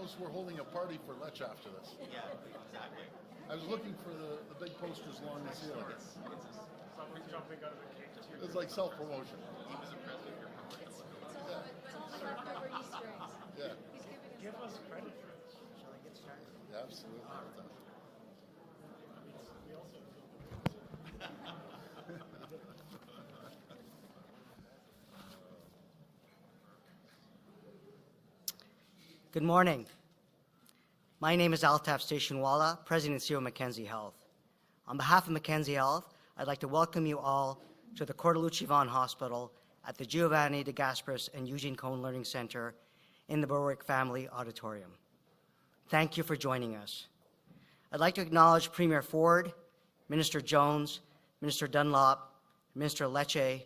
us we're holding a party for Lech after this. Yeah, exactly. I was looking for the big posters along the ceiling. Someone's jumping out of the cake too. It's like self-promotion. He was a president here for It's all about our Easter eggs. Yeah, He's giving us Give us credit for this. Shall I get started? yeah, absolutely. We also Good morning. My name is Altaf Stationwala, President and CEO of Mackenzie Health. On behalf of Mackenzie Health, I'd like to welcome you all to the Cortellucci Vaughan Hospital at the Giovanni de Gasperis and Eugene Cohn Learning Center in the Berwick Family Auditorium. Thank you for joining us. I'd like to acknowledge Premier Ford, Minister Jones, Minister Dunlop, Minister Lecce,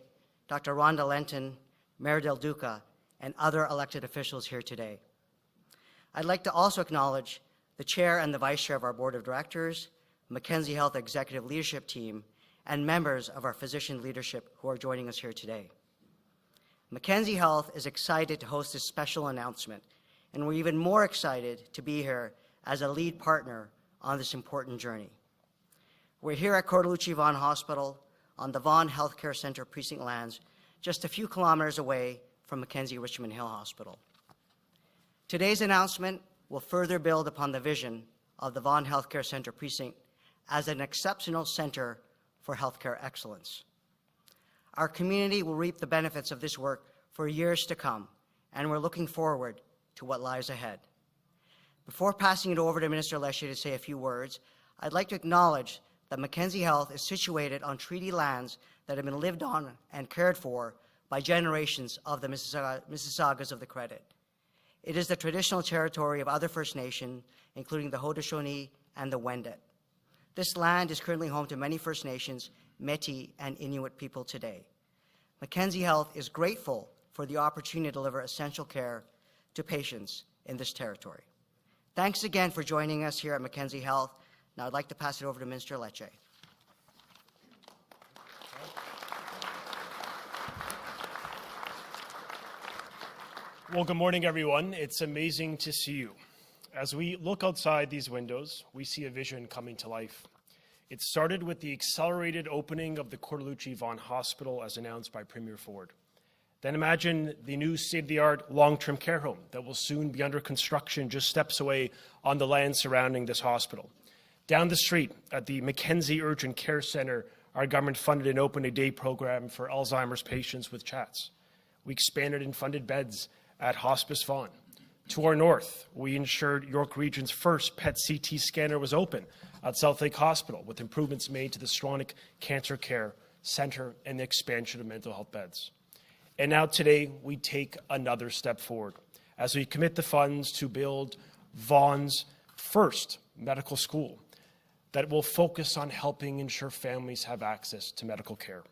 Dr. Rhonda Lenton, Mayor Del Duca, and other elected officials here today. I'd like to also acknowledge the Chair and the Vice Chair of our Board of Directors, Mackenzie Health Executive Leadership Team, and members of our physician leadership who are joining us here today. Mackenzie Health is excited to host this special announcement, and we're even more excited to be here as a lead partner on this important journey. We're here at Cortellucci Vaughan Hospital on the Vaughan Healthcare Center precinct lands, just a few kilometers away from Mackenzie Richmond Hill Hospital. Today's announcement will further build upon the vision of the Vaughan Healthcare Center precinct as an exceptional center for healthcare excellence. Our community will reap the benefits of this work for years to come, and we're looking forward to what lies ahead. Before passing it over to Minister Lecce to say a few words, I'd like to acknowledge that Mackenzie Health is situated on treaty lands that have been lived on and cared for by generations of the Mississaugas of the Credit. It is the traditional territory of other First Nations, including the Haudenosaunee and the Wendat. This land is currently home to many First Nations, Métis, and Inuit people today. Mackenzie Health is grateful for the opportunity to deliver essential care to patients in this territory. Thanks again for joining us here at Mackenzie Health. Now I'd like to pass it over to Minister Lecce. Well, good morning, everyone. It's amazing to see you. As we look outside these windows, we see a vision coming to life. It started with the accelerated opening of the Cortellucci Vaughan Hospital as announced by Premier Ford. Then imagine the new state-of-the-art long-term care home that will soon be under construction just steps away on the land surrounding this hospital. Down the street at the Mackenzie Urgent Care Center, our government funded and opened a day program for Alzheimer's patients with chats. We expanded and funded beds at Hospice Vaughan. To our north, we ensured York Region's first PET CT scanner was open at South Lake Hospital, with improvements made to the Stronach Cancer Care Center and the expansion of mental health beds. And now today, we take another step forward as we commit the funds to build Vaughan's first medical school that will focus on helping ensure families have access to medical care.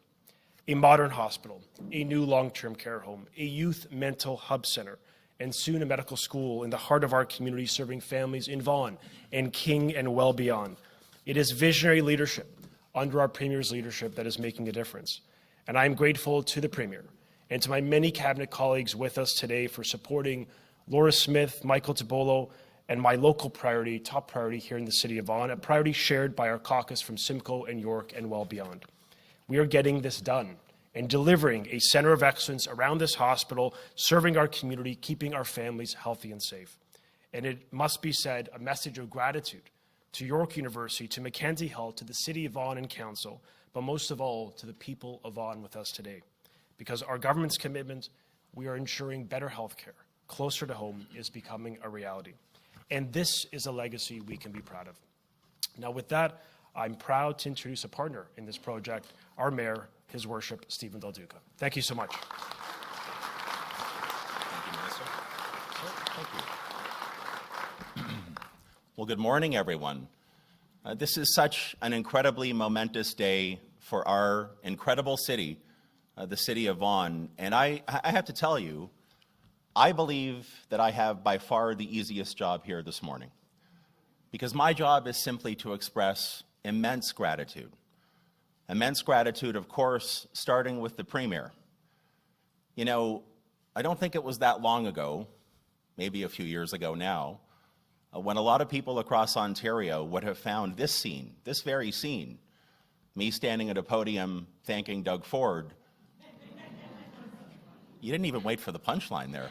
A modern hospital, a new long-term care home, a youth mental hub center, and soon a medical school in the heart of our community serving families in Vaughan and King and well beyond. It is visionary leadership under our Premier's leadership that is making a difference. And I am grateful to the Premier and to my many Cabinet colleagues with us today for supporting Laura Smith, Michael Tibolo, and my local priority, top priority here in the City of Vaughan, a priority shared by our caucus from Simcoe and York and well beyond. We are getting this done and delivering a center of excellence around this hospital, serving our community, keeping our families healthy and safe. And it must be said, a message of gratitude to York University, to Mackenzie Health, to the City of Vaughan and Council, but most of all to the people of Vaughan with us today. Because our government's commitment, we are ensuring better health care, closer to home, is becoming a reality. And this is a legacy we can be proud of. Now with that, I'm proud to introduce a partner in this project, our Mayor, His Worship, Stephen Del Duca. Thank you so much. Thank you, Minister. Thank you. Well, good morning, everyone. This is such an incredibly momentous day for our incredible city, the City of Vaughan. And I have to tell you, I believe that I have by far the easiest job here this morning, because my job is simply to express immense gratitude. Immense gratitude, of course, starting with the Premier. You know, I don't think it was that long ago, maybe a few years ago now, when a lot of people across Ontario would have found this scene, this very scene, me standing at a podium thanking Doug Ford. You didn't even wait for the punchline there.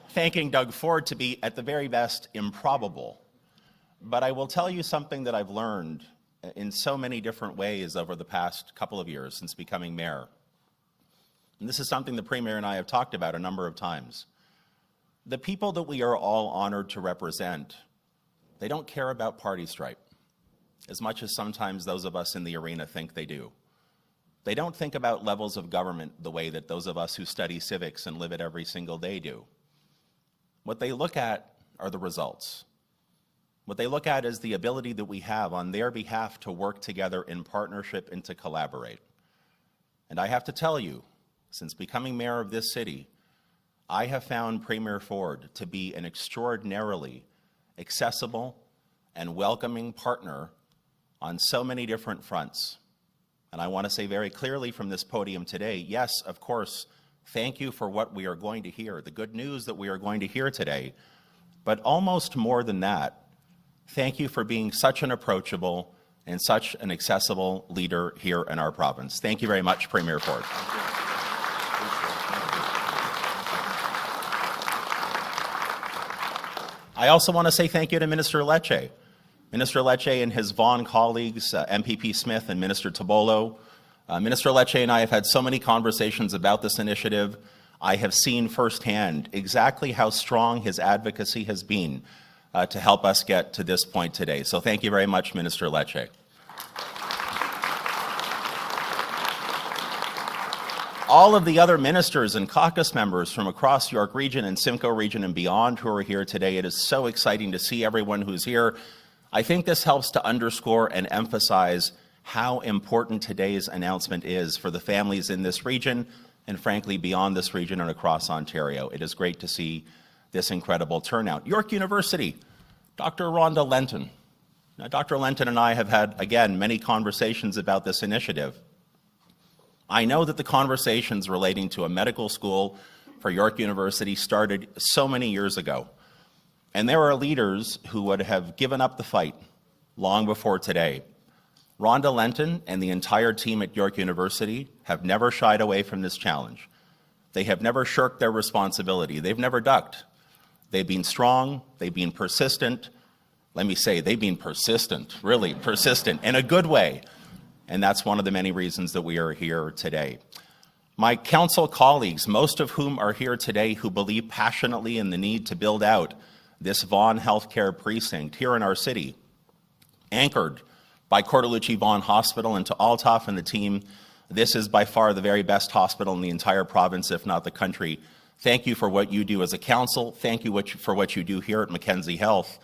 Thanking Doug Ford to be, at the very best, improbable. But I will tell you something that I've learned in so many different ways over the past couple of years since becoming mayor. And this is something the Premier and I have talked about a number of times. The people that we are all honored to represent, they don't care about party stripe, as much as sometimes those of us in the arena think they do. They don't think about levels of government the way that those of us who study civics and live it every single day do. What they look at are the results. What they look at is the ability that we have on their behalf to work together in partnership and to collaborate. And I have to tell you, since becoming mayor of this city, I have found Premier Ford to be an extraordinarily accessible and welcoming partner on so many different fronts. And I want to say very clearly from this podium today, yes, of course, thank you for what we are going to hear, the good news that we are going to hear today. But almost more than that, thank you for being such an approachable and such an accessible leader here in our province. Thank you very much, Premier Ford. I also want to say thank you to Minister Lecce. Minister Lecce and his Vaughan colleagues, MPP Smith and Minister Tabolo. Minister Lecce and I have had so many conversations about this initiative. I have seen firsthand exactly how strong his advocacy has been to help us get to this point today. So thank you very much, Minister Lecce. All of the other ministers and caucus members from across York Region and Simcoe Region and beyond who are here today, it is so exciting to see everyone who's here. I think this helps to underscore and emphasize how important today's announcement is for the families in this region and frankly beyond this region and across Ontario. It is great to see this incredible turnout. York University, Dr. Rhonda Lenton. Now, Dr. Lenton and I have had, again, many conversations about this initiative. I know that the conversations relating to a medical school for York University started so many years ago. And there are leaders who would have given up the fight long before today. Rhonda Lenton and the entire team at York University have never shied away from this challenge. They have never shirked their responsibility. They've never ducked. They've been strong. They've been persistent. Let me say, they've been persistent, really persistent, in a good way. And that's one of the many reasons that we are here today. My council colleagues, most of whom are here today who believe passionately in the need to build out this Vaughan healthcare precinct here in our city, anchored by Cordalucci Vaughan Hospital, and to Althoff and the team, this is by far the very best hospital in the entire province, if not the country. Thank you for what you do as a council. Thank you for what you do here at Mackenzie Health.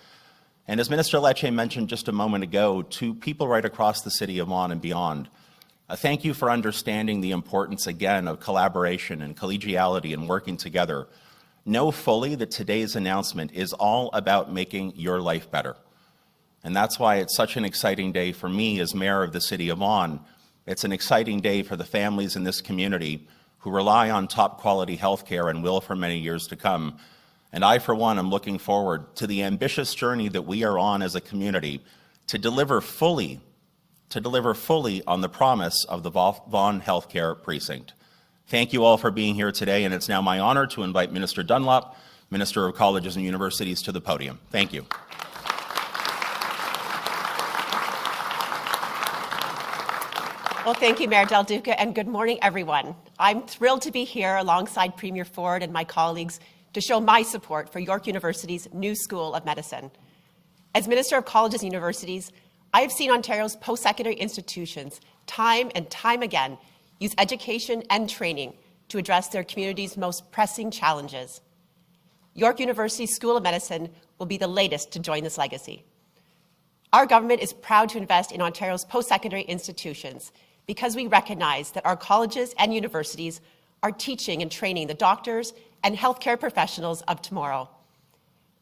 And as Minister Lecce mentioned just a moment ago, to people right across the city of Vaughan and beyond, thank you for understanding the importance, again, of collaboration and collegiality and working together. Know fully that today's announcement is all about making your life better. And that's why it's such an exciting day for me as mayor of the city of Vaughan. It's an exciting day for the families in this community who rely on top quality health care and will for many years to come. And I, for one, am looking forward to the ambitious journey that we are on as a community to deliver fully on the promise of the Vaughan Healthcare Precinct. Thank you all for being here today, and it's now my honor to invite Minister Dunlop, Minister of Colleges and Universities, to the podium. Thank you. Well, thank you, Mayor Del Duca, and good morning, everyone. I'm thrilled to be here alongside Premier Ford and my colleagues to show my support for York University's new School of Medicine. As Minister of Colleges and Universities, I have seen Ontario's post-secondary institutions time and time again use education and training to address their community's most pressing challenges. York University's School of Medicine will be the latest to join this legacy. Our government is proud to invest in Ontario's post-secondary institutions because we recognize that our colleges and universities are teaching and training the doctors and healthcare professionals of tomorrow.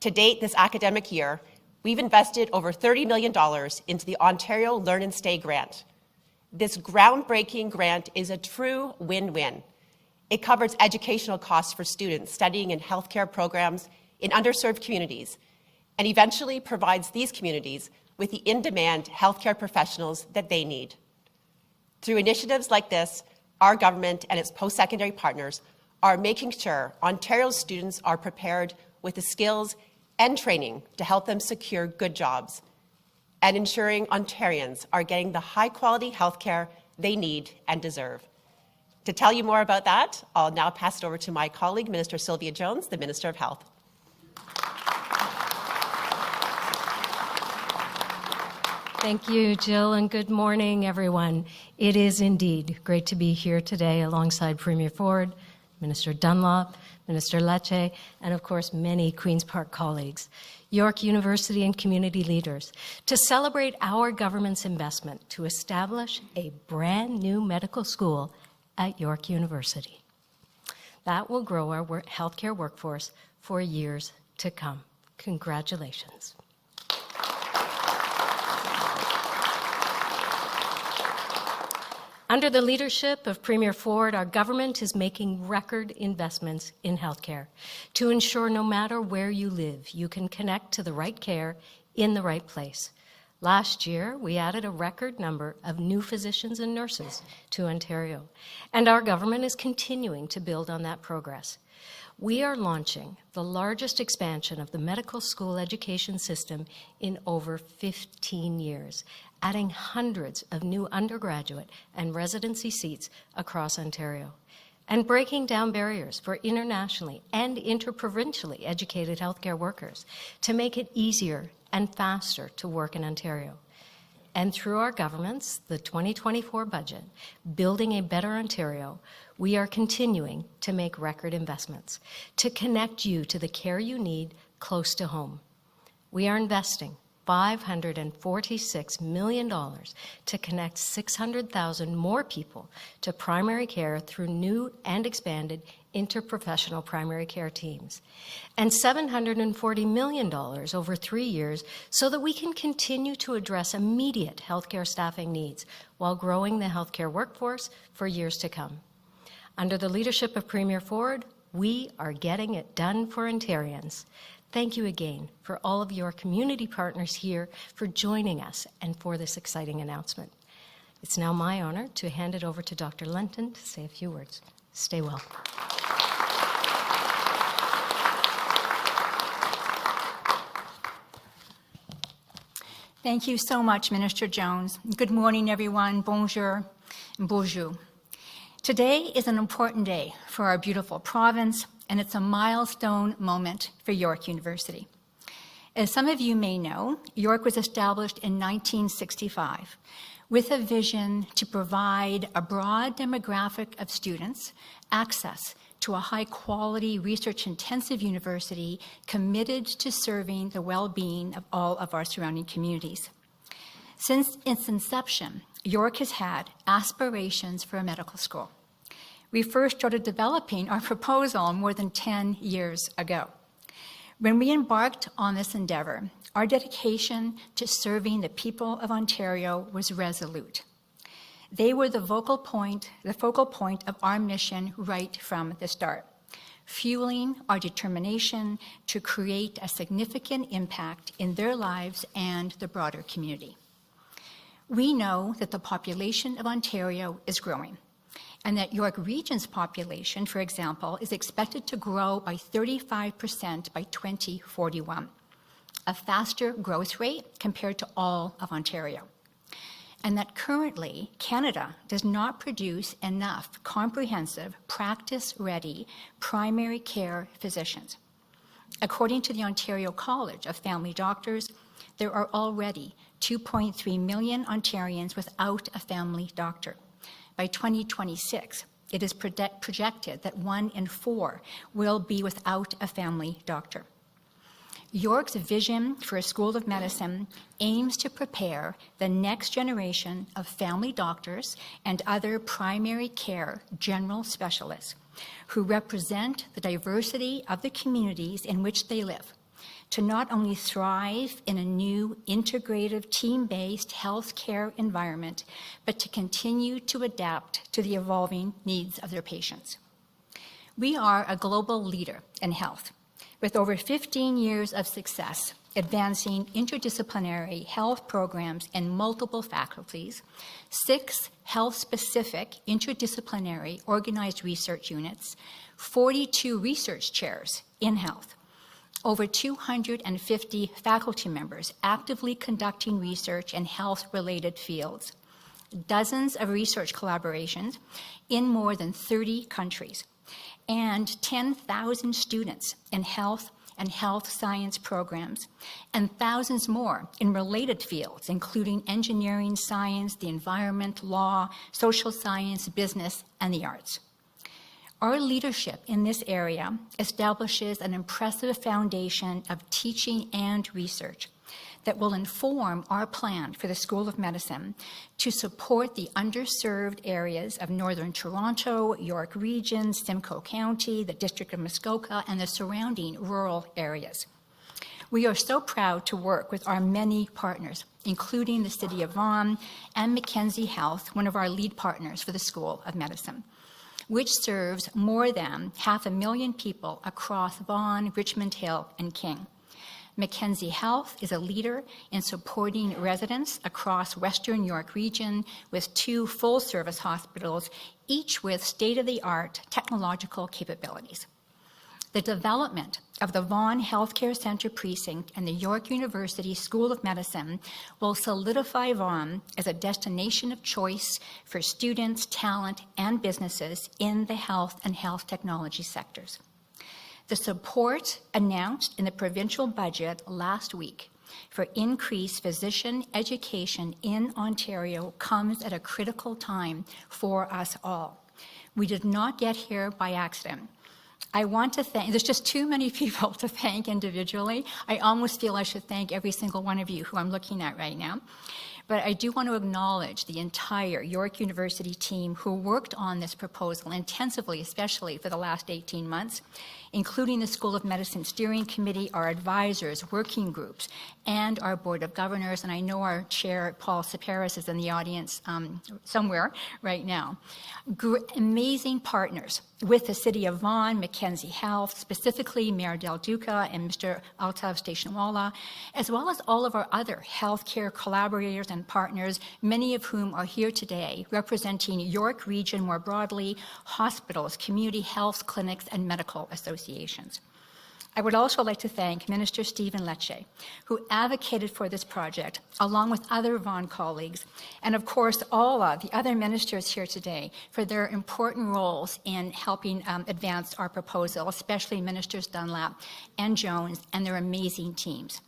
To date, this academic year, we've invested over $30 million into the Ontario Learn and Stay grant. This groundbreaking grant is a true win-win. It covers educational costs for students studying in healthcare programs in underserved communities, and eventually provides these communities with the in-demand healthcare professionals that they need. Through initiatives like this, our government and its post-secondary partners are making sure Ontario's students are prepared with the skills and training to help them secure good jobs, and ensuring Ontarians are getting the high-quality healthcare they need and deserve. To tell you more about that, I'll now pass it over to my colleague, Minister Sylvia Jones, the Minister of Health. Thank you, Jill, and good morning, everyone. It is indeed great to be here today alongside Premier Ford, Minister Dunlop, Minister Lecce, and of course, many Queen's Park colleagues, York University and community leaders, to celebrate our government's investment to establish a brand new medical school at York University. That will grow our healthcare workforce for years to come. Congratulations. Under the leadership of Premier Ford, our government is making record investments in healthcare to ensure no matter where you live, you can connect to the right care in the right place. Last year, we added a record number of new physicians and nurses to Ontario, and our government is continuing to build on that progress. We are launching the largest expansion of the medical school education system in over 15 years, adding hundreds of new undergraduate and residency seats across Ontario, and breaking down barriers for internationally and interprovincially educated healthcare workers to make it easier and faster to work in Ontario. And through our government's, the 2024 budget, Building a Better Ontario, we are continuing to make record investments to connect you to the care you need close to home. We are investing $546 million to connect 600,000 more people to primary care through new and expanded interprofessional primary care teams, and $740 million over 3 years so that we can continue to address immediate healthcare staffing needs while growing the healthcare workforce for years to come. Under the leadership of Premier Ford, we are getting it done for Ontarians. Thank you again for all of your community partners here for joining us and for this exciting announcement. It's now my honor to hand it over to Dr. Lenton to say a few words. Stay well. Thank you so much, Minister Jones. Good morning, everyone. Bonjour and bonjour. Today is an important day for our beautiful province, and it's a milestone moment for York University. As some of you may know, York was established in 1965 with a vision to provide a broad demographic of students access to a high-quality, research-intensive university committed to serving the well-being of all of our surrounding communities. Since its inception, York has had aspirations for a medical school. We first started developing our proposal more than 10 years ago. When we embarked on this endeavor, our dedication to serving the people of Ontario was resolute. They were the focal point of our mission right from the start, fueling our determination to create a significant impact in their lives and the broader community. We know that the population of Ontario is growing, and that York Region's population, for example, is expected to grow by 35% by 2041, a faster growth rate compared to all of Ontario. And that currently, Canada does not produce enough comprehensive, practice-ready primary care physicians. According to the Ontario College of Family Doctors, there are already 2.3 million Ontarians without a family doctor. By 2026, it is projected that 1 in 4 will be without a family doctor. York's vision for a School of Medicine aims to prepare the next generation of family doctors and other primary care general specialists who represent the diversity of the communities in which they live, to not only thrive in a new integrative team-based healthcare environment, but to continue to adapt to the evolving needs of their patients. We are a global leader in health, with over 15 years of success advancing interdisciplinary health programs in multiple faculties, 6 health-specific interdisciplinary organized research units, 42 research chairs in health, over 250 faculty members actively conducting research in health-related fields, dozens of research collaborations in more than 30 countries, and 10,000 students in health and health science programs, and thousands more in related fields, including engineering, science, the environment, law, social science, business, and the arts. Our leadership in this area establishes an impressive foundation of teaching and research that will inform our plan for the School of Medicine to support the underserved areas of Northern Toronto, York Region, Simcoe County, the District of Muskoka, and the surrounding rural areas. We are so proud to work with our many partners, including the City of Vaughan and Mackenzie Health, one of our lead partners for the School of Medicine, which serves more than 500,000 people across Vaughan, Richmond Hill, and King. Mackenzie Health is a leader in supporting residents across Western York Region with 2 full-service hospitals, each with state-of-the-art technological capabilities. The development of the Vaughan Healthcare Centre Precinct and the York University School of Medicine will solidify Vaughan as a destination of choice for students, talent, and businesses in the health and health technology sectors. The support announced in the provincial budget last week for increased physician education in Ontario comes at a critical time for us all. We did not get here by accident. I want to thank, there's just too many people to thank individually. I almost feel I should thank every single one of you who I'm looking at right now. But I do want to acknowledge the entire York University team who worked on this proposal intensively, especially for the last 18 months, including the School of Medicine Steering Committee, our advisors, working groups, and our Board of Governors. And I know our chair, Paul Saparis, is in the audience somewhere right now. Amazing partners with the City of Vaughan, Mackenzie Health, specifically Mayor Del Duca and Mr. Altav Stationwala, as well as all of our other healthcare collaborators and partners, many of whom are here today, representing York Region more broadly, hospitals, community health clinics, and medical associations. I would also like to thank Minister Stephen Lecce, who advocated for this project, along with other Vaughan colleagues, and of course all of the other ministers here today for their important roles in helping advance our proposal, especially Ministers Dunlop and Jones and their amazing teams.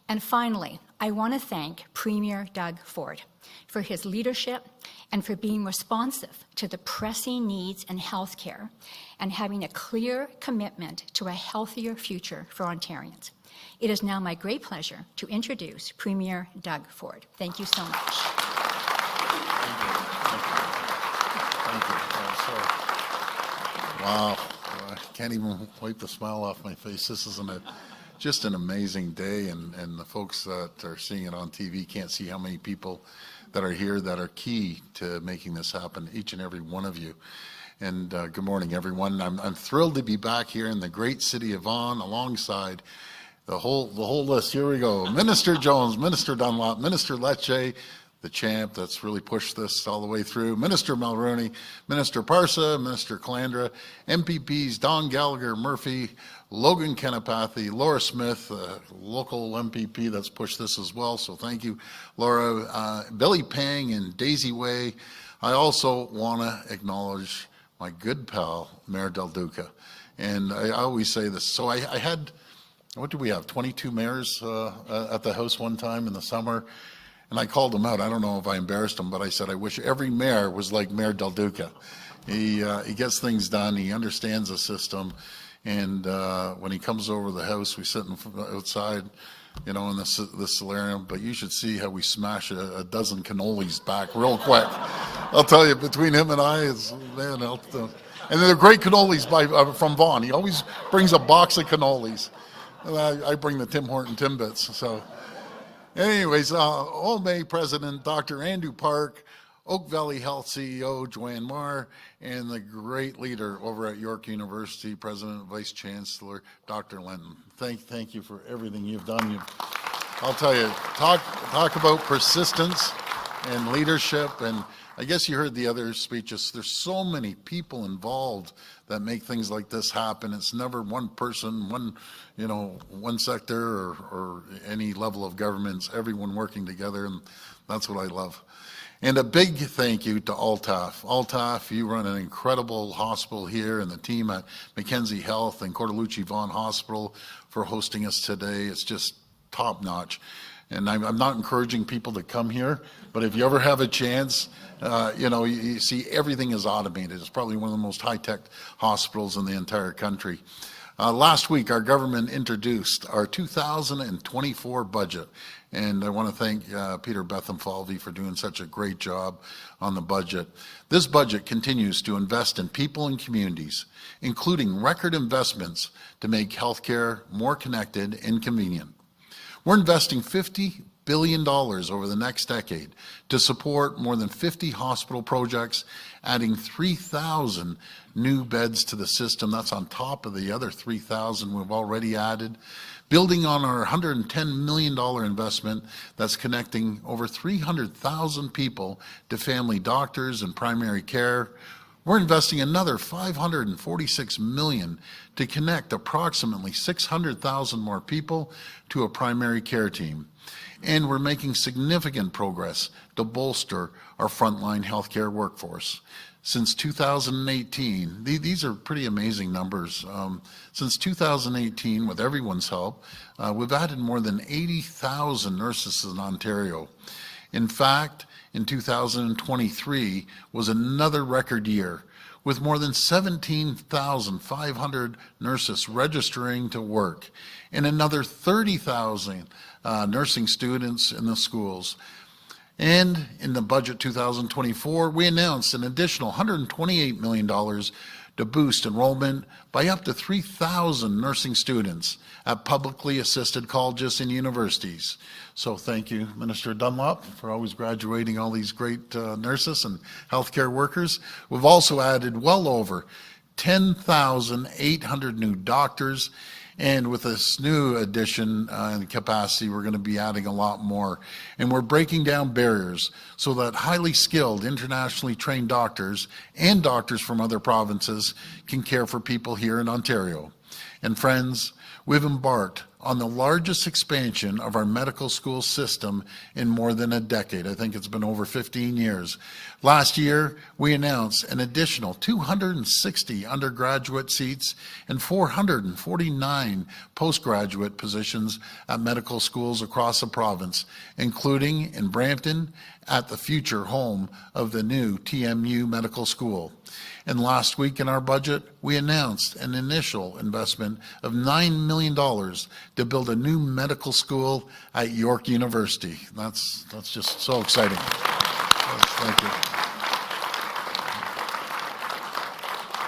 And finally, I want to thank Premier Doug Ford for his leadership and for being responsive to the pressing needs in healthcare and having a clear commitment to a healthier future for Ontarians. It is now my great pleasure to introduce Premier Doug Ford. Thank you so much. Thank you. Wow, I can't even wipe the smile off my face. This is just an amazing day, and the folks that are seeing it on TV can't see how many people that are here that are key to making this happen, each and every one of you. And good morning, everyone. I'm thrilled to be back here in the great city of Vaughan alongside the whole list. Here we go. Minister Jones, Minister Dunlop, Minister Lecce, the champ that's really pushed this all the way through, Minister Mulroney, Minister Parsa, Minister Calandra, MPPs Don Gallagher Murphy, Logan Kenapathy, Laura Smith, local MPP that's pushed this as well, so thank you, Laura, Billy Pang and Daisy Way. I also want to acknowledge my good pal, Mayor Del Duca. And I always say this, so I had, what did we have, 22 mayors at the House one time in the summer? And I called him out. I don't know if I embarrassed him, but I said, I wish every mayor was like Mayor Del Duca. He gets things done. He understands the system. And when he comes over to the house, we sit outside, you know, in the solarium. But you should see how we smash a dozen cannolis back real quick. I'll tell you, between him and I, it's, man, and they're great cannolis from Vaughan. He always brings a box of cannolis. And I bring the Tim Horton Timbits. So anyways, OMA President Dr. Andrew Park, Oak Valley Health CEO Joanne Marr, and the great leader over at York University, President and Vice Chancellor Dr. Linton. Thank you for everything you've done. I'll tell you, talk about persistence and leadership, and I guess you heard the other speeches. There's so many people involved that make things like this happen. It's never one person, one sector or any level of government. It's everyone working together, and that's what I love. And a big thank you to Altaf. Altaf, you run an incredible hospital here, and the team at Mackenzie Health and Cordalucci Vaughan Hospital for hosting us today. It's just top notch. And I'm not encouraging people to come here, but if you ever have a chance, you see everything is automated. It's probably one of the most high-tech hospitals in the entire country. Last week, our government introduced our 2024 budget, and I want to thank Peter Bethenfalvey for doing such a great job on the budget. This budget continues to invest in people and communities, including record investments to make healthcare more connected and convenient. We're investing $50 billion over the next decade to support more than 50 hospital projects, adding 3,000 new beds to the system. That's on top of the other 3,000 we've already added. Building on our $110 million investment that's connecting over 300,000 people to family doctors and primary care. We're investing another $546 million to connect approximately 600,000 more people to a primary care team. And we're making significant progress to bolster our frontline healthcare workforce. Since 2018, these are pretty amazing numbers. Since 2018, with everyone's help, we've added more than 80,000 nurses in Ontario. In fact, in 2023 was another record year, with more than 17,500 nurses registering to work and another 30,000 nursing students in the schools. And in the budget 2024, we announced an additional $128 million to boost enrollment by up to 3,000 nursing students at publicly assisted colleges and universities. So thank you, Minister Dunlop, for always graduating all these great nurses and healthcare workers. We've also added well over 10,800 new doctors. And with this new addition and capacity, we're going to be adding a lot more. And we're breaking down barriers so that highly skilled, internationally trained doctors and doctors from other provinces can care for people here in Ontario. And friends, we've embarked on the largest expansion of our medical school system in more than a decade. I think it's been over 15 years. Last year, we announced an additional 260 undergraduate seats and 449 postgraduate positions at medical schools across the province, including in Brampton at the future home of the new TMU Medical School. And last week in our budget, we announced an initial investment of $9 million to build a new medical school at York University. That's just so exciting. Thank you.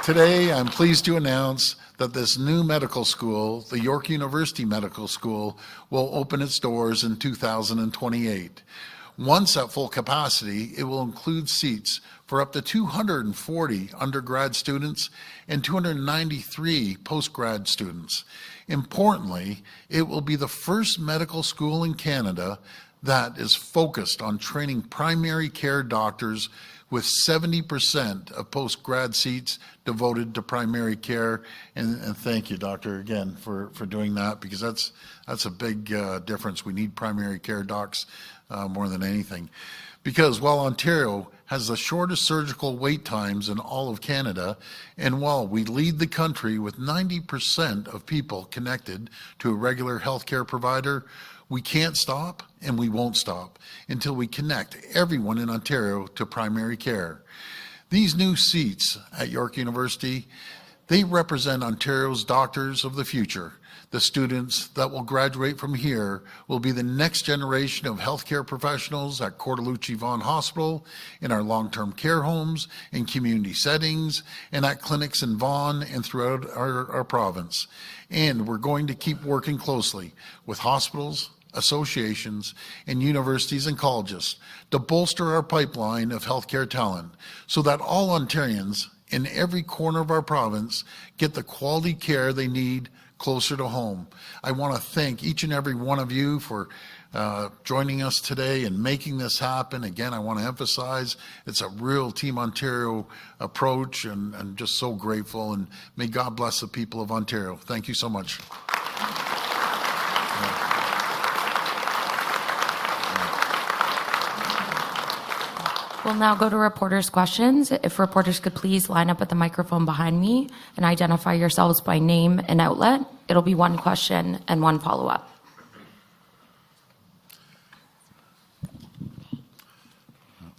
Today, I'm pleased to announce that this new medical school, the York University Medical School, will open its doors in 2028. Once at full capacity, it will include seats for up to 240 undergrad students and 293 postgrad students. Importantly, it will be the first medical school in Canada that is focused on training primary care doctors, with 70% of postgrad seats devoted to primary care. And thank you, Doctor, again, for doing that, because that's a big difference. We need primary care docs more than anything. Because while Ontario has the shortest surgical wait times in all of Canada, and while we lead the country with 90% of people connected to a regular healthcare provider, we can't stop and we won't stop until we connect everyone in Ontario to primary care. These new seats at York University, they represent Ontario's doctors of the future. The students that will graduate from here will be the next generation of healthcare professionals at Cordalucci Vaughan Hospital, in our long-term care homes, in community settings, and at clinics in Vaughan and throughout our province. And we're going to keep working closely with hospitals, associations, and universities and colleges to bolster our pipeline of healthcare talent so that all Ontarians in every corner of our province get the quality care they need closer to home. I want to thank each and every one of you for joining us today and making this happen. Again, I want to emphasize it's a real Team Ontario approach, and just so grateful, and may God bless the people of Ontario. Thank you so much. We'll now go to reporters' questions. If reporters could please line up at the microphone behind me and identify yourselves by name and outlet. It'll be one question and one follow-up.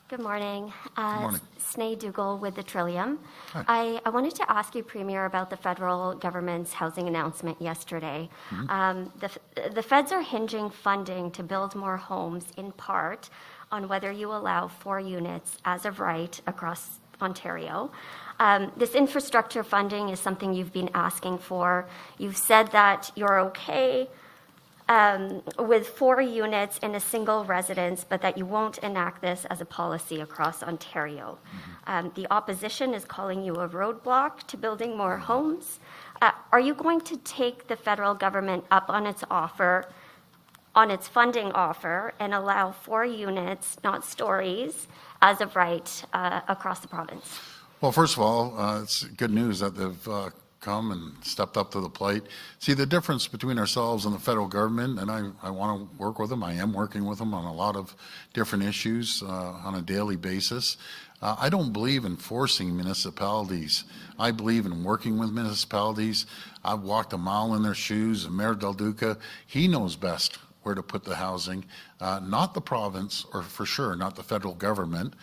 Good morning. Good morning. Snay Dougal with the Trillium. I wanted to ask you, Premier, about the federal government's housing announcement yesterday. The feds are hinging funding to build more homes in part on whether you allow 4 units as of right across Ontario. This infrastructure funding is something you've been asking for. You've said that you're okay with 4 units in a single residence, but that you won't enact this as a policy across Ontario. The opposition is calling you a roadblock to building more homes. Are you going to take the federal government up on its offer, on its funding offer, and allow 4 units, not stories, as of right across the province? Well, first of all, it's good news that they've come and stepped up to the plate. See, the difference between ourselves and the federal government, and I want to work with them. I am working with them on a lot of different issues on a daily basis. I don't believe in forcing municipalities. I believe in working with municipalities. I've walked a mile in their shoes, and Mayor Del Duca, he knows best where to put the housing, not the province, or for sure not the federal government.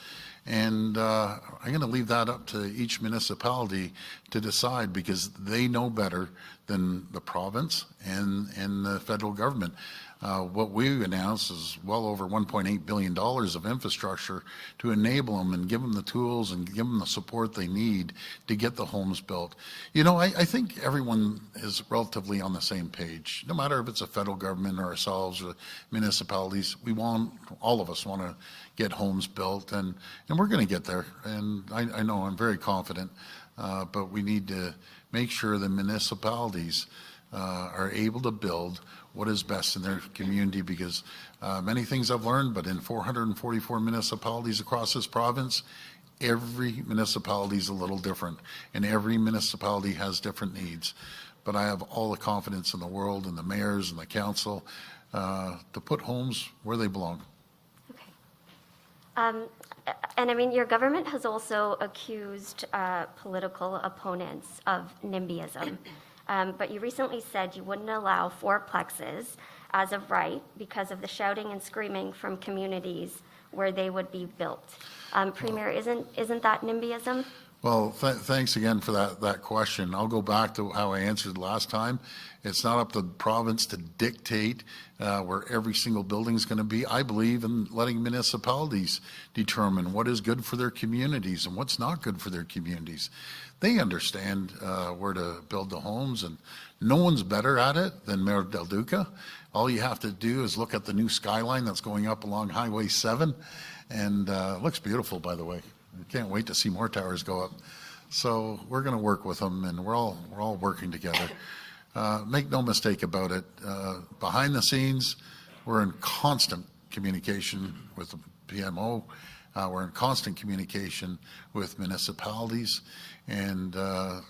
And I'm going to leave that up to each municipality to decide, because they know better than the province and the federal government. What we announced is well over $1.8 billion of infrastructure to enable them and give them the tools and give them the support they need to get the homes built. You know, I think everyone is relatively on the same page. No matter if it's a federal government or ourselves or municipalities, all of us want to get homes built, and we're going to get there. And I know, I'm very confident, but we need to make sure the municipalities are able to build what is best in their community, because many things I've learned, but in 444 municipalities across this province, every municipality is a little different, and every municipality has different needs. But I have all the confidence in the world in the mayors and the council to put homes where they belong. And I mean, your government has also accused political opponents of NIMBYism. But you recently said you wouldn't allow 4plexes as of right because of the shouting and screaming from communities where they would be built. Premier, isn't that NIMBYism? Well, thanks again for that question. I'll go back to how I answered last time. It's not up to the province to dictate where every single building is going to be. I believe in letting municipalities determine what is good for their communities and what's not good for their communities. They understand where to build the homes, and no one's better at it than Mayor Del Duca. All you have to do is look at the new skyline that's going up along Highway 7, and it looks beautiful, by the way. I can't wait to see more towers go up. So we're going to work with them, and we're all working together. Make no mistake about it. Behind the scenes, we're in constant communication with the PMO. We're in constant communication with municipalities, and I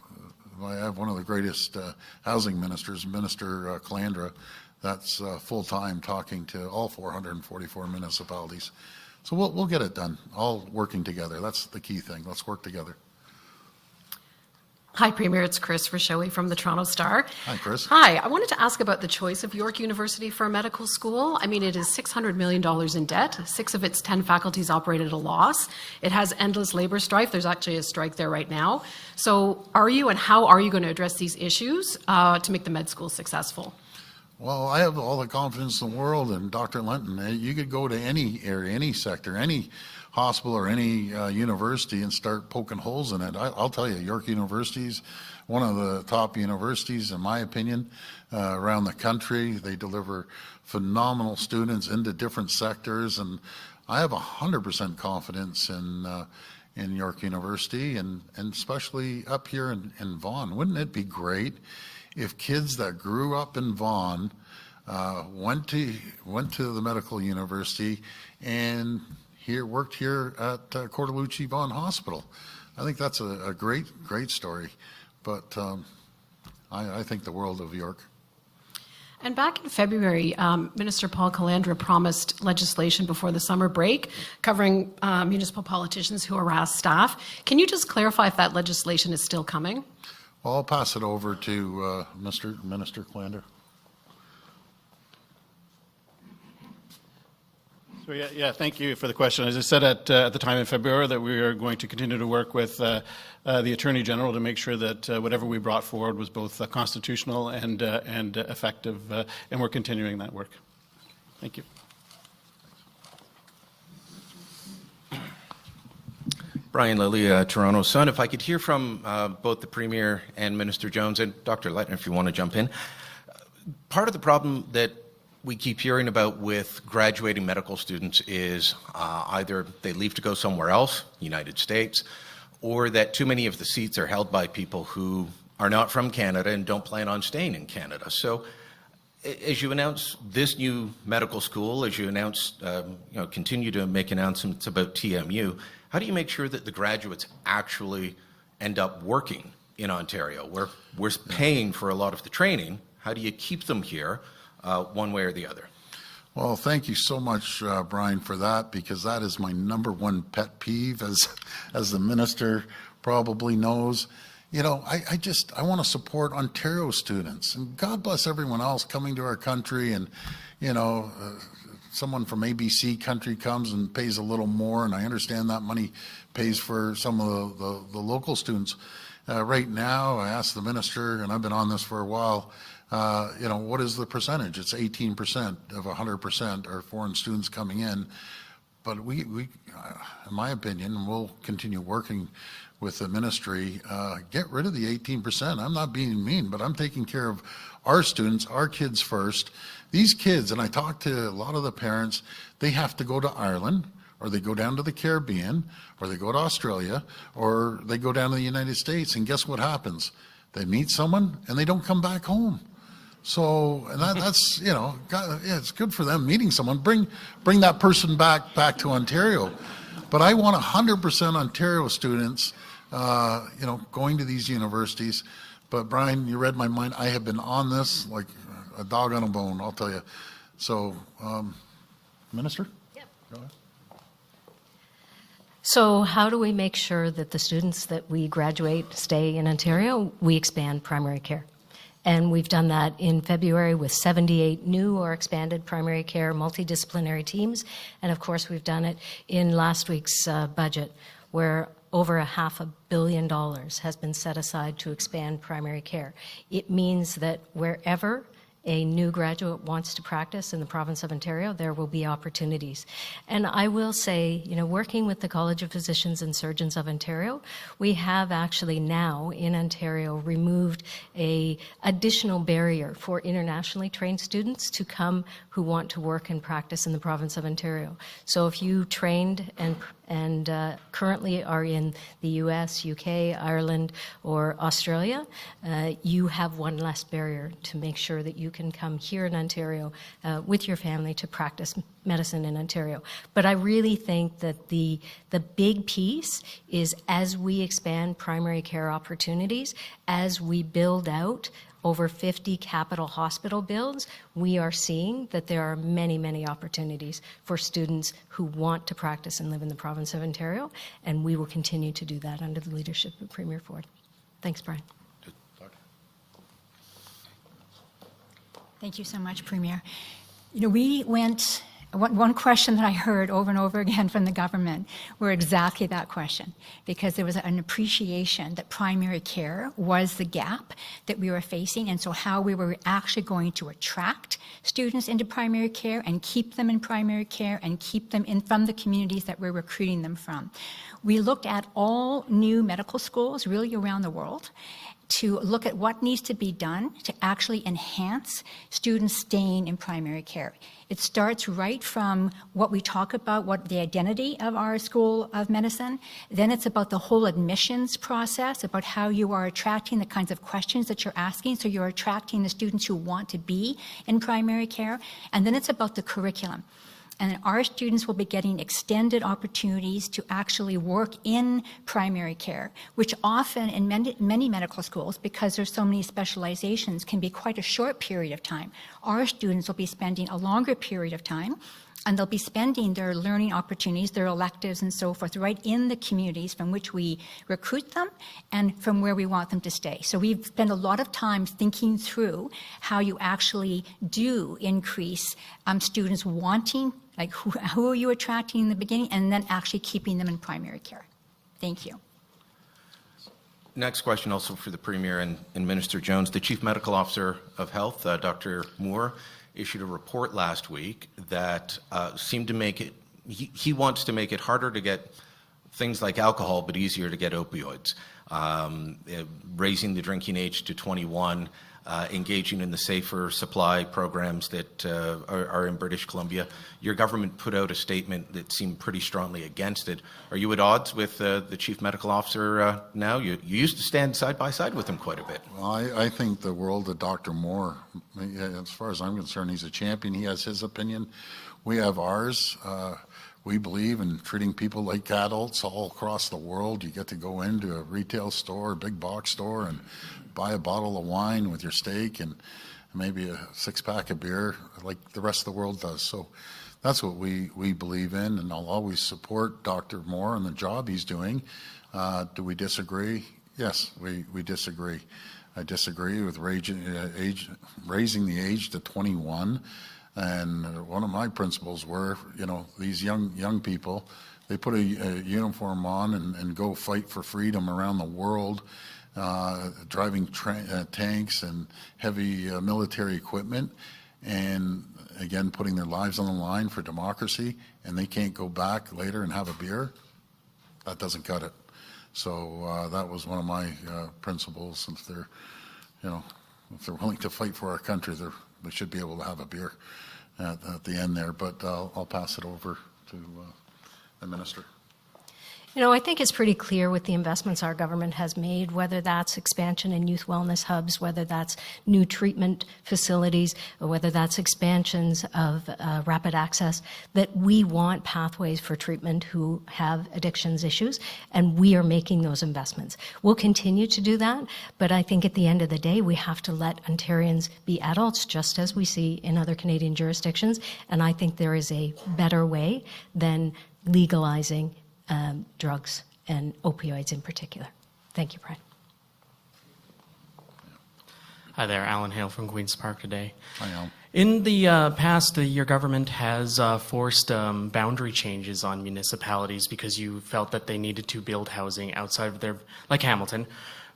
have one of the greatest housing ministers, Minister Calandra, that's full-time talking to all 444 municipalities. So we'll get it done, all working together. That's the key thing. Let's work together. Hi, Premier. It's Chris Rishowie from the Toronto Star. Hi, Chris. Hi. I wanted to ask about the choice of York University for a medical school. I mean, it is $600 million in debt. 6 of its 10 faculties operate at a loss. It has endless labor strife. There's actually a strike there right now. So are you and how are you going to address these issues to make the med school successful? Well, I have all the confidence in the world in Dr. Linton. You could go to any area, any sector, any hospital or any university and start poking holes in it. I'll tell you, York University's one of the top universities, in my opinion, around the country. They deliver phenomenal students into different sectors, and I have 100% confidence in York University, and especially up here in Vaughan. Wouldn't it be great if kids that grew up in Vaughan went to the medical university and worked here at Cordalucci Vaughan Hospital? I think that's a great story, but I think the world of York. And back in February, Minister Paul Calandra promised legislation before the summer break covering municipal politicians who harass staff. Can you just clarify if that legislation is still coming? Well, I'll pass it over to Minister Calandra. So yeah, thank you for the question. As I said at the time in February, that we are going to continue to work with the Attorney General to make sure that whatever we brought forward was both constitutional and effective, and we're continuing that work. Thank you. Brian Lilly, Toronto Sun. If I could hear from both the Premier and Minister Jones, and Dr. Letton, if you want to jump in. Part of the problem that we keep hearing about with graduating medical students is either they leave to go somewhere else, United States, or that too many of the seats are held by people who are not from Canada and don't plan on staying in Canada. So as you announce this new medical school, as you announce, continue to make announcements about TMU, how do you make sure that the graduates actually end up working in Ontario? We're paying for a lot of the training. How do you keep them here? One way or the other? Well, thank you so much, Brian, for that, because that is my number one pet peeve, as the minister probably knows. You know, I want to support Ontario students, and God bless everyone else coming to our country, and, someone from ABC country comes and pays a little more, and I understand that money pays for some of the local students. Right now, I asked the minister, and I've been on this for a while, what is the percentage? It's 18% of 100% are foreign students coming in. But we in my opinion, and we'll continue working with the ministry, get rid of the 18%. I'm not being mean, but I'm taking care of our students, our kids first. These kids, and I talk to a lot of the parents, they have to go to Ireland, or they go down to the Caribbean, or they go to Australia, or they go down to the United States, and guess what happens? They meet someone, and they don't come back home. So, and that's, it's good for them meeting someone. Bring that person back to Ontario. But I want 100% Ontario students, going to these universities. But Brian, you read my mind. I have been on this like a dog on a bone, I'll tell you. So, Minister? Yep. Go ahead. So how do we make sure that the students that we graduate stay in Ontario? We expand primary care. And we've done that in February with 78 new or expanded primary care multidisciplinary teams. And of course, we've done it in last week's budget, where over $500 million has been set aside to expand primary care. It means that wherever a new graduate wants to practice in the province of Ontario, there will be opportunities. And I will say, working with the College of Physicians and Surgeons of Ontario, we have actually now in Ontario removed an additional barrier for internationally trained students to come who want to work and practice in the province of Ontario. So if you trained and currently are in the US, UK, Ireland, or Australia, you have one less barrier to make sure that you can come here in Ontario with your family to practice medicine in Ontario. But I really think that the big piece is, as we expand primary care opportunities, as we build out over 50 capital hospital builds, we are seeing that there are many, many opportunities for students who want to practice and live in the province of Ontario, and we will continue to do that under the leadership of Premier Ford. Thanks, Brian. Thank you so much, Premier. One question that I heard over and over again from the government were exactly that question, because there was an appreciation that primary care was the gap that we were facing, and so how we were actually going to attract students into primary care and keep them in primary care and keep them in from the communities that we're recruiting them from. We looked at all new medical schools really around the world to look at what needs to be done to actually enhance students staying in primary care. It starts right from what we talk about, what the identity of our School of Medicine. Then it's about the whole admissions process, about how you are attracting the kinds of questions that you're asking, so you're attracting the students who want to be in primary care. And then it's about the curriculum. And our students will be getting extended opportunities to actually work in primary care, which often in many medical schools, because there's so many specializations, can be quite a short period of time. Our students will be spending a longer period of time, and they'll be spending their learning opportunities, their electives and so forth, right in the communities from which we recruit them and from where we want them to stay. So we've spent a lot of time thinking through how you actually do increase students wanting, like who are you attracting in the beginning, and then actually keeping them in primary care. Thank you. Next question also for the Premier and Minister Jones. The Chief Medical Officer of Health, Dr. Moore, issued a report last week that seemed to make it, he wants to make it harder to get things like alcohol, but easier to get opioids. Raising the drinking age to 21, engaging in the safer supply programs that are in British Columbia. Your government put out a statement that seemed pretty strongly against it. Are you at odds with the Chief Medical Officer now? You used to stand side by side with him quite a bit. Well, I think the world of Dr. Moore, as far as I'm concerned, he's a champion. He has his opinion. We have ours. We believe in treating people like adults all across the world. You get to go into a retail store, a big box store, and buy a bottle of wine with your steak and maybe a six-pack of beer like the rest of the world does. So that's what we believe in, and I'll always support Dr. Moore and the job he's doing. Do we disagree? Yes, we disagree. I disagree with raising the age to 21. And one of my principles were, these young people, they put a uniform on and go fight for freedom around the world, driving tanks and heavy military equipment, and again, putting their lives on the line for democracy, and they can't go back later and have a beer. That doesn't cut it. So that was one of my principles. If they're willing to fight for our country, they should be able to have a beer at the end there. But I'll pass it over to the Minister. I think it's pretty clear with the investments our government has made, whether that's expansion in youth wellness hubs, whether that's new treatment facilities, or whether that's expansions of rapid access, that we want pathways for treatment who have addictions issues, and we are making those investments. We'll continue to do that, but I think at the end of the day, we have to let Ontarians be adults, just as we see in other Canadian jurisdictions, and I think there is a better way than legalizing drugs and opioids in particular. Thank you, Brian. Hi there, Alan Hale from Queen's Park today. Hi, Alan. In the past, your government has forced boundary changes on municipalities because you felt that they needed to build housing outside of their, like Hamilton,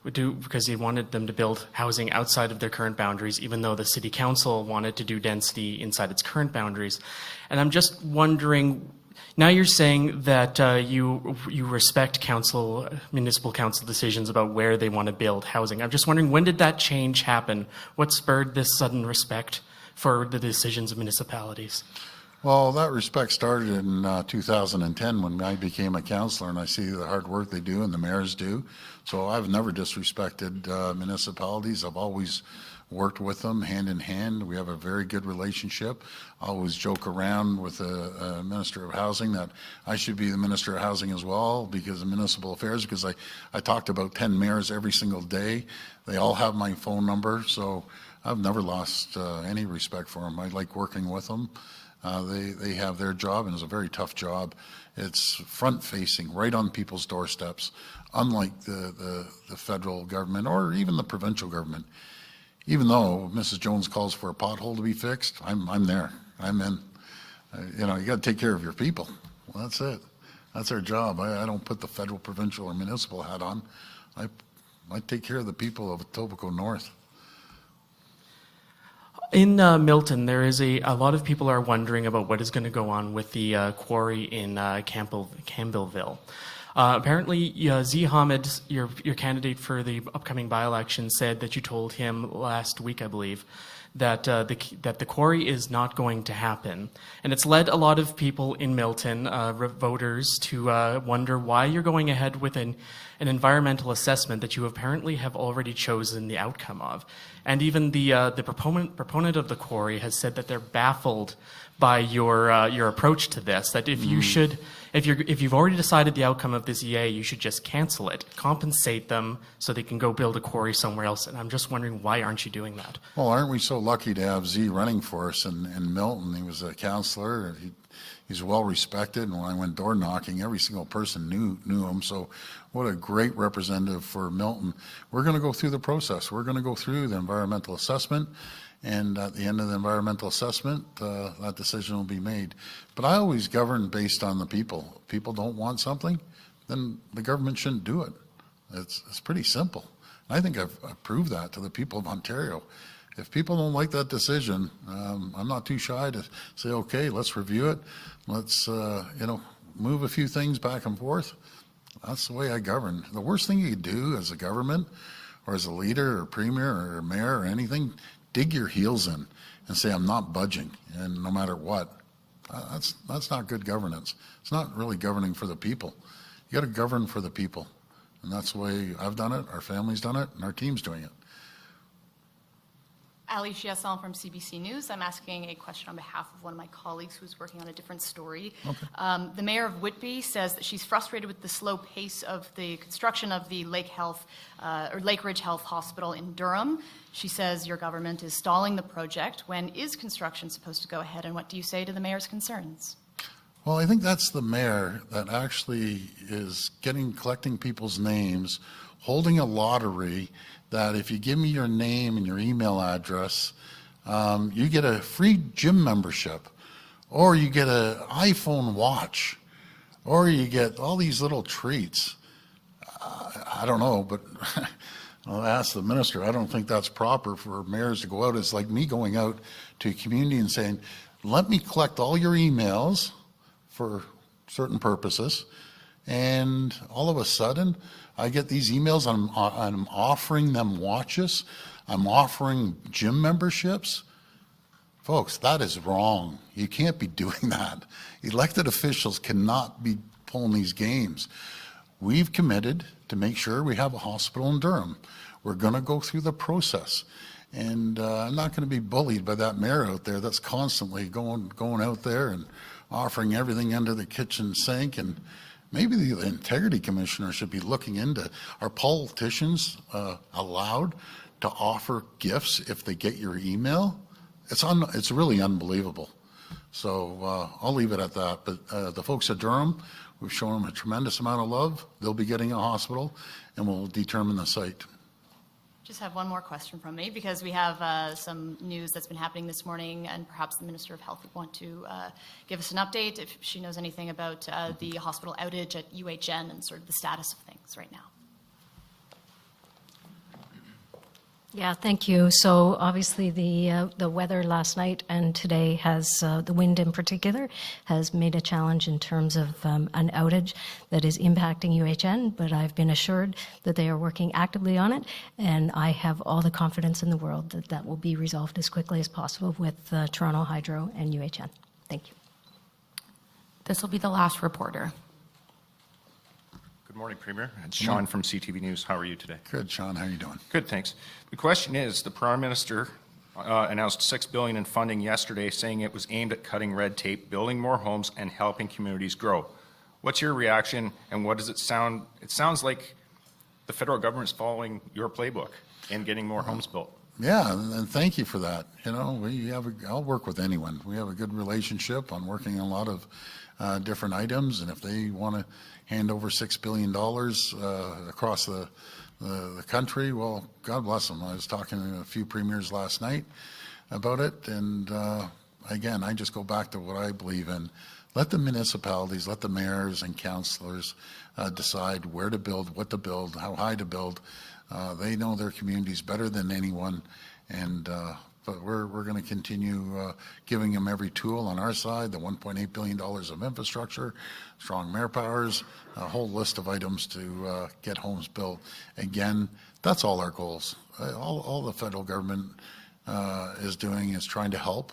because you wanted them to build housing outside of their current boundaries, even though the city council wanted to do density inside its current boundaries. And I'm just wondering, now you're saying that you respect municipal council decisions about where they want to build housing. I'm just wondering, when did that change happen? What spurred this sudden respect for the decisions of municipalities? Well, that respect started in 2010 when I became a councillor, and I see the hard work they do and the mayors do. So I've never disrespected municipalities. I've always worked with them hand in hand. We have a very good relationship. I always joke around with the Minister of Housing that I should be the Minister of Housing as well because of municipal affairs, because I talked to about 10 mayors every single day. They all have my phone number, so I've never lost any respect for them. I like working with them. They have their job, and it's a very tough job. It's front-facing, right on people's doorsteps, unlike the federal government or even the provincial government. Even though Mrs. Jones calls for a pothole to be fixed, I'm there. I'm in. You got to take care of your people. Well, that's it. That's our job. I don't put the federal, provincial, or municipal hat on. I take care of the people of Etobicoke North. In Milton, there is a lot of people are wondering about what is going to go on with the quarry in Campbellville. Apparently, Z. Hamid, your candidate for the upcoming by-election, said that you told him last week, I believe, that the quarry is not going to happen. And it's led a lot of people in Milton, voters, to wonder why you're going ahead with an environmental assessment that you apparently have already chosen the outcome of. And even the proponent of the quarry has said that they're baffled by your approach to this, that if you've already decided the outcome of this EA, you should just cancel it, compensate them so they can go build a quarry somewhere else. And I'm just wondering, why aren't you doing that? Well, aren't we so lucky to have Z running for us in Milton? He was a councillor. He's well respected, and when I went door knocking, every single person knew him. So what a great representative for Milton. We're going to go through the process. We're going to go through the environmental assessment, and at the end of the environmental assessment, that decision will be made. But I always govern based on the people. If people don't want something, then the government shouldn't do it. It's pretty simple. I think I've proved that to the people of Ontario. If people don't like that decision, I'm not too shy to say, okay, let's review it. Let's, move a few things back and forth. That's the way I govern. The worst thing you could do as a government or as a leader or premier or mayor or anything, dig your heels in and say, I'm not budging, and no matter what. That's not good governance. It's not really governing for the people. You got to govern for the people. And that's the way I've done it, our family's done it, and our team's doing it. Ali Chiasson from CBC News. I'm asking a question on behalf of one of my colleagues who's working on a different story. Okay. The mayor of Whitby says that she's frustrated with the slow pace of the construction of the Lake Ridge Health Hospital in Durham. She says your government is stalling the project. When is construction supposed to go ahead, and what do you say to the mayor's concerns? Well, I think that's the mayor that actually is collecting people's names, holding a lottery that if you give me your name and your email address, you get a free gym membership, or you get an iPhone watch, or you get all these little treats. I don't know, but I'll ask the minister. I don't think that's proper for mayors to go out. It's like me going out to a community and saying, let me collect all your emails for certain purposes, and all of a sudden I get these emails. I'm offering them watches. I'm offering gym memberships. Folks, that is wrong. You can't be doing that. Elected officials cannot be pulling these games. We've committed to make sure we have a hospital in Durham. We're going to go through the process. And I'm not going to be bullied by that mayor out there that's constantly going out there and offering everything under the kitchen sink. And maybe the integrity commissioner should be looking into, are politicians allowed to offer gifts if they get your email? It's really unbelievable. So I'll leave it at that. But the folks at Durham, we've shown them a tremendous amount of love. They'll be getting a hospital, and we'll determine the site. Just have one more question from me, because we have some news that's been happening this morning, and perhaps the Minister of Health would want to give us an update if she knows anything about the hospital outage at UHN and sort of the status of things right now. Yeah, thank you. So obviously the weather last night and today has, the wind in particular, has made a challenge in terms of an outage that is impacting UHN, but I've been assured that they are working actively on it, and I have all the confidence in the world that that will be resolved as quickly as possible with Toronto Hydro and UHN. Thank you. This will be the last reporter. Good morning, Premier. It's Sean from CTV News. How are you today? Good, Sean. How are you doing? Good, thanks. The question is, the Prime Minister announced $6 billion in funding yesterday, saying it was aimed at cutting red tape, building more homes, and helping communities grow. What's your reaction, and what does it sound? It sounds like the federal government's following your playbook and getting more homes built. Yeah, and thank you for that. You know, I'll work with anyone. We have a good relationship on working on a lot of different items, and if they want to hand over $6 billion across the country, well, God bless them. I was talking to a few premiers last night about it, and again, I just go back to what I believe in. Let the municipalities, let the mayors and councillors decide where to build, what to build, how high to build. They know their communities better than anyone, and but we're going to continue giving them every tool on our side, the $1.8 billion of infrastructure, strong mayor powers, a whole list of items to get homes built. Again, that's all our goals. All the federal government is doing is trying to help,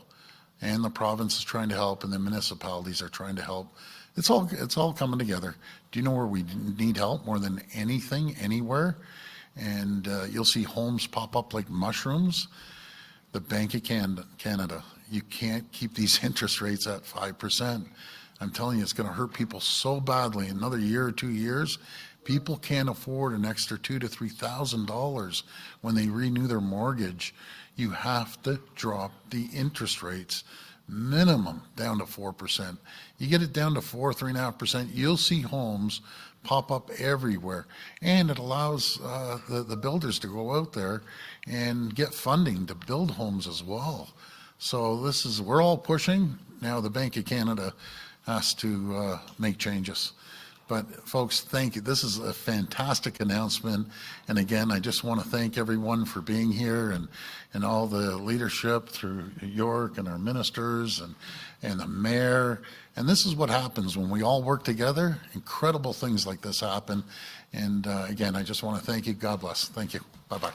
and the province is trying to help, and the municipalities are trying to help. It's all coming together. Do you know where we need help more than anything, anywhere? And you'll see homes pop up like mushrooms. The Bank of Canada. You can't keep these interest rates at 5%. I'm telling you, it's going to hurt people so badly. Another year or 2 years, people can't afford an extra $2,000 to $3,000 when they renew their mortgage. You have to drop the interest rates minimum down to 4%. You get it down to 3.5%, you'll see homes pop up everywhere. And it allows the builders to go out there and get funding to build homes as well. So we're all pushing. Now the Bank of Canada has to make changes. But folks, thank you. This is a fantastic announcement. And again, I just want to thank everyone for being here and all the leadership through York and our ministers and the mayor. And this is what happens when we all work together. Incredible things like this happen. And again, I just want to thank you. God bless. Thank you. Bye-bye.